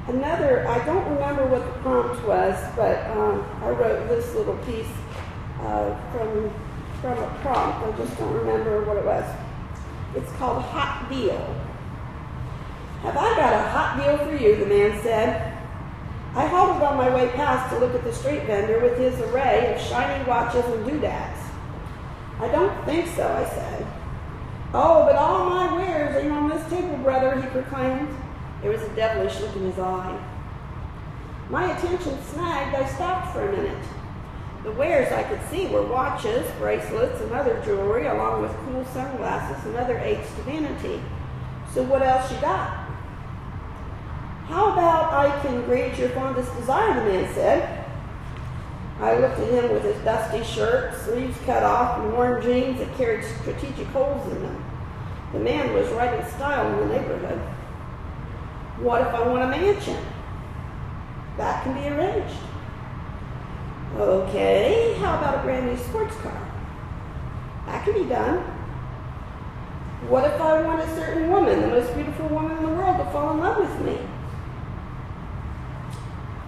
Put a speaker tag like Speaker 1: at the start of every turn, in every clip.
Speaker 1: I don't remember what the prompt was, but I wrote this little piece from a prompt. I just don't remember what it was. It's called Hot Deal. Have I got a hot deal for you, the man said. I halted on my way past to look at the street vendor with his array of shiny watches and doodads. I don't think so, I said. Oh, but all my wares are on this table, brother, he proclaimed. There was a devilish look in his eye. My attention snagged, I stopped for a minute. The wares I could see were watches, bracelets, and other jewelry, along with cool sunglasses and other aids to vanity. So what else you got? How about I can grant your fondest desire, the man said. I looked at him with his dusty shirt, sleeves cut off, and worn jeans that carried strategic holes in them. The man was right in style in the neighborhood. What if I want a mansion? That can be arranged. Okay, how about a brand new sports car? That can be done. What if I want a certain woman, the most beautiful woman in the world, to fall in love with me?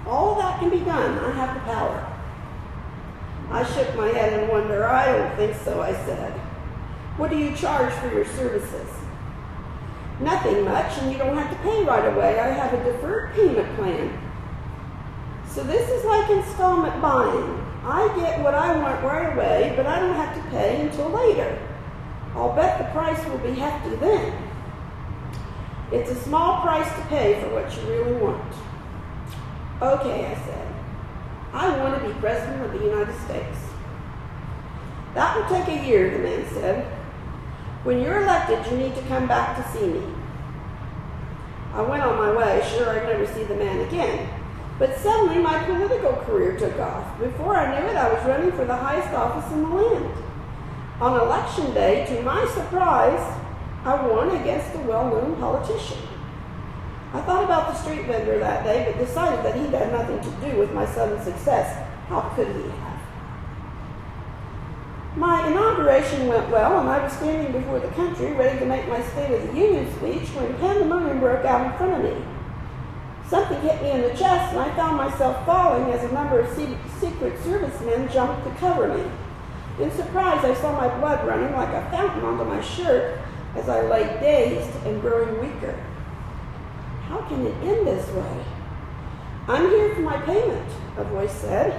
Speaker 1: All that can be done. I have the power. I shook my head in wonder. I don't think so, I said. What do you charge for your services? Nothing much, and you don't have to pay right away. I have a deferred payment plan. So this is like installment buying. I get what I want right away, but I don't have to pay until later. I'll bet the price will be hefty then. It's a small price to pay for what you really want. Okay, I said. I want to be President of the United States. That will take a year, the man said. When you're elected, you need to come back to see me. I went on my way, sure I'd never see the man again. But suddenly my political career took off. Before I knew it, I was running for the highest office in the land. On election day, to my surprise, I won against a well-known politician. I thought about the street vendor that day, but decided that he'd had nothing to do with my sudden success. How could he have? My inauguration went well, and I was standing before the country, ready to make my State of the Union speech, when pandemonium broke out in front of me. Something hit me in the chest, and I found myself falling as a number of Secret Service men jumped to cover me. In surprise, I saw my blood running like a fountain onto my shirt as I lay dazed and growing weaker. How can it end this way? I'm here for my payment, a voice said,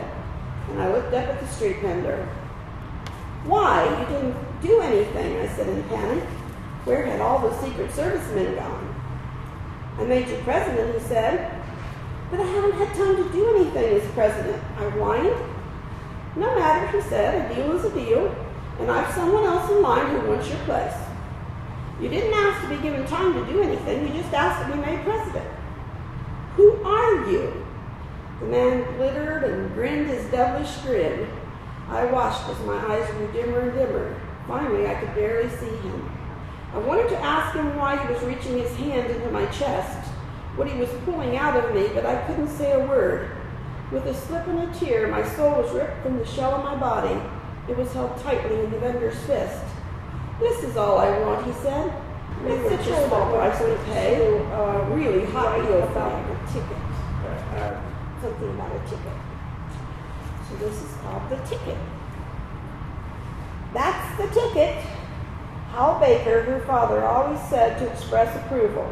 Speaker 1: and I looked up at the street vendor. Why? You didn't do anything, I said in panic. Where had all the Secret Service men gone? I made you president, he said. But I haven't had time to do anything as president, I whined. No matter, he said, a deal is a deal, and I've someone else in line who wants your place. You didn't ask to be given time to do anything, you just asked to be made president. Who are you? The man glittered and grinned his devilish grin. I watched as my eyes grew dimmer and dimmer. Finally, I could barely see him. I wanted to ask him why he was reaching his hand into my chest, what he was pulling out of me, but I couldn't say a word. With a slip and a tear, my soul was ripped from the shell of my body. It was held tightly in the vendor's fist. This is all I want, he said. It's such a small price to pay. Really hot deal about a ticket. Something about a ticket. So this is called the ticket. That's the ticket. Hal Baker, her father, always said to express approval.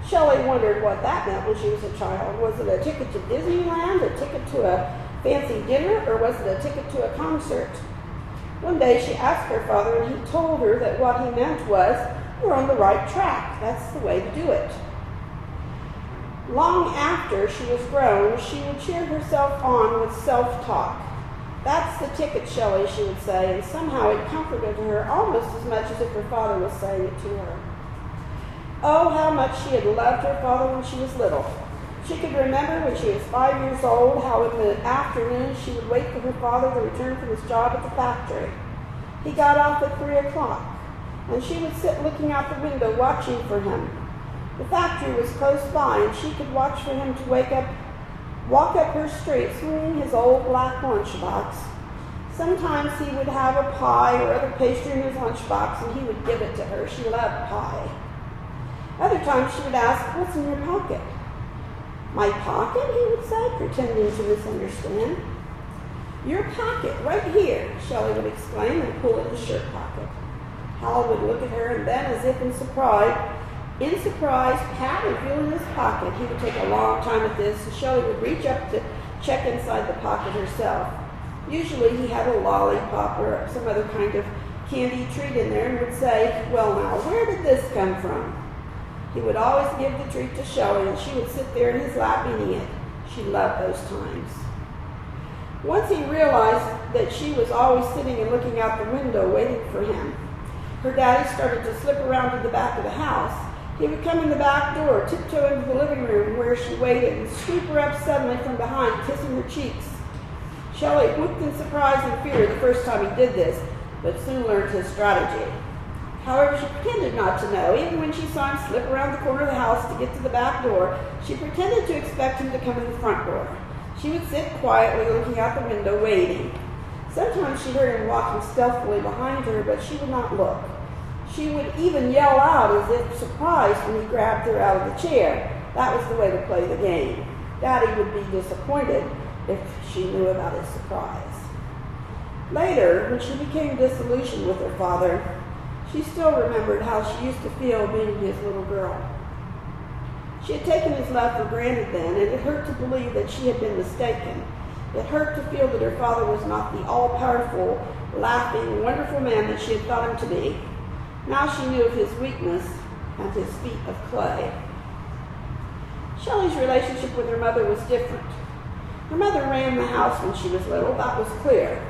Speaker 1: Shelley wondered what that meant when she was a child. Was it a ticket to Disneyland, a ticket to a fancy dinner, or was it a ticket to a concert? One day she asked her father, and he told her that what he meant was, "You're on the right track. That's the way to do it." Long after she was grown, she would cheer herself on with self-talk. "That's the ticket, Shelley," she would say, and somehow it comforted her almost as much as if her father was saying it to her. Oh, how much she had loved her father when she was little. She could remember when she was 5 years old how in the afternoon she would wait for her father to return from his job at the factory. He got off at 3 o'clock, and she would sit looking out the window watching for him. The factory was close by, and she could watch for him to walk up her street swinging his old black lunchbox. Sometimes he would have a pie or other pastry in his lunchbox, and he would give it to her. She loved pie. Other times she would ask, "What's in your pocket?" My pocket, he would say, pretending to misunderstand. Your pocket, right here, Shelley would exclaim and pull at his shirt pocket. Hal would look at her, and then, as if in surprise, pat and feel in his pocket. He would take a long time at this, and Shelley would reach up to check inside the pocket herself. Usually he had a lollipop or some other kind of candy treat in there and would say, well now, where did this come from? He would always give the treat to Shelley, and she would sit there in his lap eating it. She loved those times. Once he realized that she was always sitting and looking out the window waiting for him. Her daddy started to slip around to the back of the house. He would come in the back door, tiptoe into the living room where she waited, and sweep her up suddenly from behind, kissing her cheeks. Shelley whooped in surprise and fear the first time he did this, but soon learned his strategy. However, she pretended not to know. Even when she saw him slip around the corner of the house to get to the back door, she pretended to expect him to come in the front door. She would sit quietly looking out the window, waiting. Sometimes she heard him walking stealthily behind her, but she would not look. She would even yell out as if surprised when he grabbed her out of the chair. That was the way to play the game. Daddy would be disappointed if she knew about his surprise. Later, when she became disillusioned with her father, she still remembered how she used to feel being his little girl. She had taken his love for granted then, and it hurt to believe that she had been mistaken. It hurt to feel that her father was not the all-powerful, laughing, wonderful man that she had thought him to be. Now she knew of his weakness and his feet of clay. Shelley's relationship with her mother was different. Her mother ran the house when she was little, that was clear.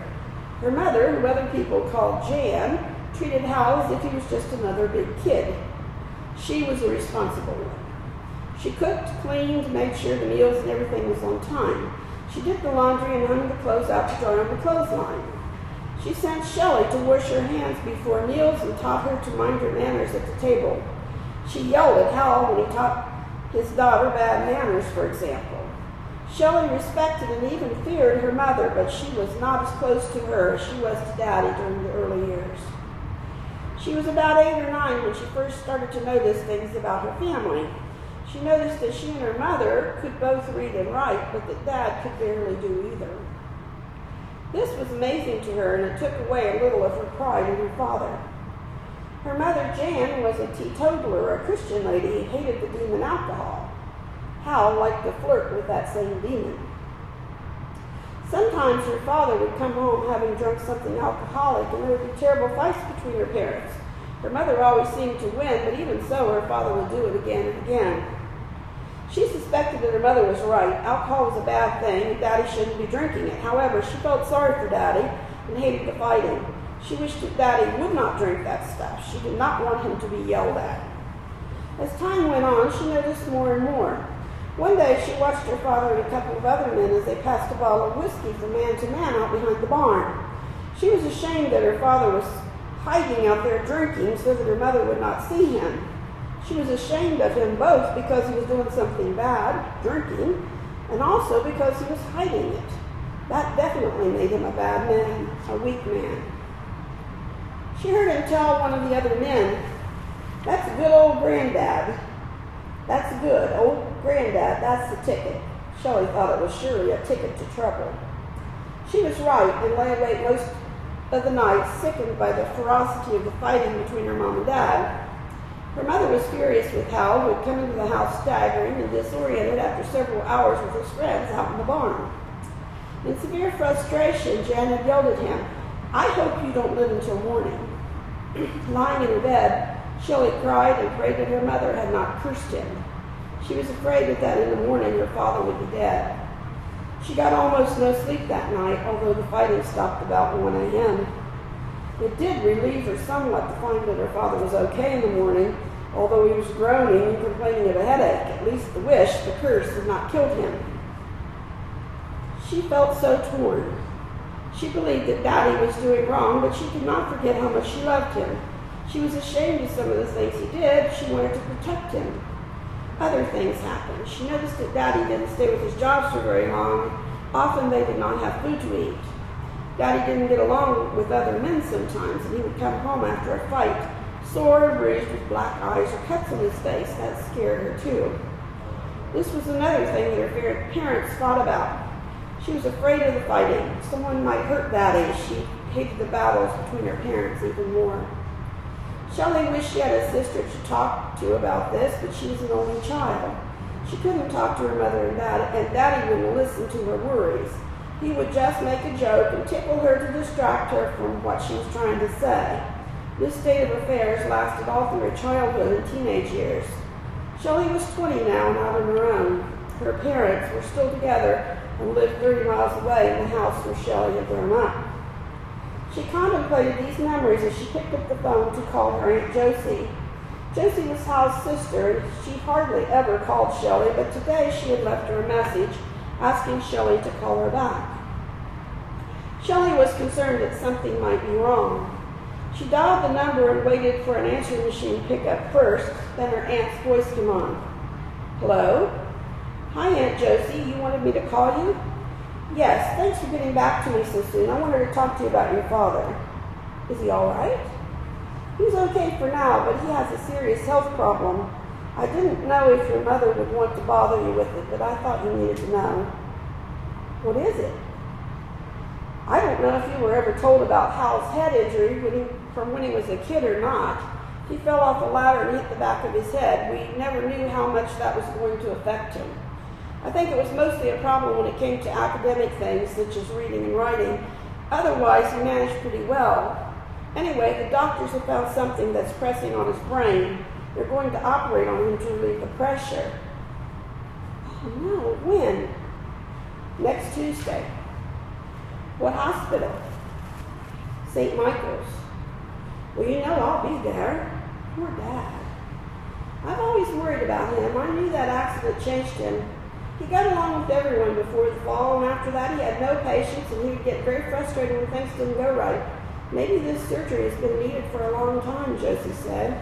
Speaker 1: Her mother, who other people called Jan, treated Hal as if he was just another big kid. She was the responsible one. She cooked, cleaned, made sure the meals and everything was on time. She did the laundry and hung the clothes out to dry on the clothesline. She sent Shelley to wash her hands before meals and taught her to mind her manners at the table. She yelled at Hal when he taught his daughter bad manners, for example. Shelley respected and even feared her mother, but she was not as close to her as she was to Daddy during the early years. She was about 8 or 9 when she first started to notice things about her family. She noticed that she and her mother could both read and write, but that Dad could barely do either. This was amazing to her, and it took away a little of her pride in her father. Her mother, Jan, was a teetotaler, a Christian lady who hated the demon alcohol. Hal liked to flirt with that same demon. Sometimes her father would come home having drunk something alcoholic, and there would be terrible fights between her parents. Her mother always seemed to win, but even so, her father would do it again and again. She suspected that her mother was right. Alcohol was a bad thing, and Daddy shouldn't be drinking it. However, she felt sorry for Daddy and hated the fighting. She wished that Daddy would not drink that stuff. She did not want him to be yelled at. As time went on, she noticed more and more. One day, she watched her father and a couple of other men as they passed a bottle of whiskey from man to man out behind the barn. She was ashamed that her father was hiding out there drinking so that her mother would not see him. She was ashamed of him both because he was doing something bad, drinking, and also because he was hiding it. That definitely made him a bad man, a weak man. She heard him tell one of the other men, "That's a good old granddad. That's good, old granddad, that's the ticket." Shelley thought it was surely a ticket to trouble. She was right and lay awake most of the night, sickened by the ferocity of the fighting between her mom and Dad. Her mother was furious with Hal, who had come into the house staggering and disoriented after several hours with his friends out in the barn. In severe frustration, Jan had yelled at him, "I hope you don't live until morning." Lying in her bed, Shelley cried and prayed that her mother had not cursed him. She was afraid that in the morning her father would be dead. She got almost no sleep that night, although the fighting stopped about 1 a.m. It did relieve her somewhat to find that her father was okay in the morning, although he was groaning and complaining of a headache. At least the wish, the curse, had not killed him. She felt so torn. She believed that Daddy was doing wrong, but she could not forget how much she loved him. She was ashamed of some of the things he did. She wanted to protect him. Other things happened. She noticed that Daddy didn't stay with his jobs for very long. Often they did not have food to eat. Daddy didn't get along with other men sometimes, and he would come home after a fight, sore or bruised with black eyes or cuts on his face. That scared her too. This was another thing that her parents fought about. She was afraid of the fighting. Someone might hurt Daddy. She hated the battles between her parents even more. Shelley wished she had a sister to talk to about this, but she was an only child. She couldn't talk to her mother and Daddy wouldn't listen to her worries. He would just make a joke and tickle her to distract her from what she was trying to say. This state of affairs lasted all through her childhood and teenage years. Shelley was 20 now and out on her own. Her parents were still together and lived 30 miles away in the house where Shelley had grown up. She contemplated these memories as she picked up the phone to call her Aunt Josie. Josie was Hal's sister, and she hardly ever called Shelley, but today she had left her a message asking Shelley to call her back. Shelley was concerned that something might be wrong. She dialed the number and waited for an answering machine to pick up first, then her aunt's voice came on. Hello? Hi, Aunt Josie. You wanted me to call you? Yes, thanks for getting back to me so soon. I wanted to talk to you about your father. Is he all right? He's okay for now, but he has a serious health problem. I didn't know if your mother would want to bother you with it, but I thought you needed to know. What is it? I don't know if you were ever told about Hal's head injury from when he was a kid or not. He fell off a ladder and hit the back of his head. We never knew how much that was going to affect him. I think it was mostly a problem when it came to academic things such as reading and writing. Otherwise, he managed pretty well. Anyway, the doctors have found something that's pressing on his brain. They're going to operate on him to relieve the pressure. Oh no, when? Next Tuesday. What hospital? St. Michael's. Well, you know I'll be there. Poor Dad. I've always worried about him. I knew that accident changed him. He got along with everyone before the fall, and after that he had no patience, and he would get very frustrated when things didn't go right. Maybe this surgery has been needed for a long time, Josie said.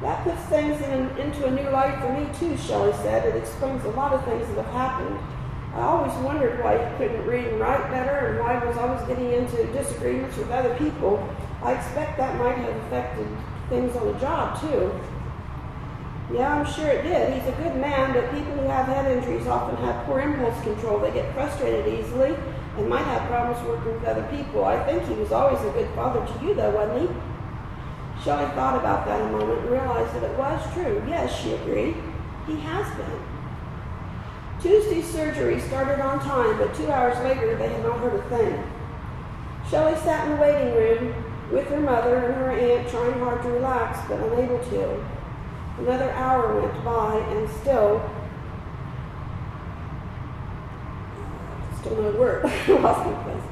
Speaker 1: That puts things into a new light for me too, Shelley said. It explains a lot of things that have happened. I always wondered why he couldn't read and write better and why he was always getting into disagreements with other people. I expect that might have affected things on the job too. Yeah, I'm sure it did. He's a good man, but people who have head injuries often have poor impulse control. They get frustrated easily and might have problems working with other people. I think he was always a good father to you, though, wasn't he? Shelley thought about that a moment and realized that it was true. Yes, she agreed. He has been. Tuesday's surgery started on time, but 2 hours later they had not heard a thing. Shelley sat in the waiting room with her mother and her aunt, trying hard to relax, but unable to. Another hour went by, and still no word. I lost my place.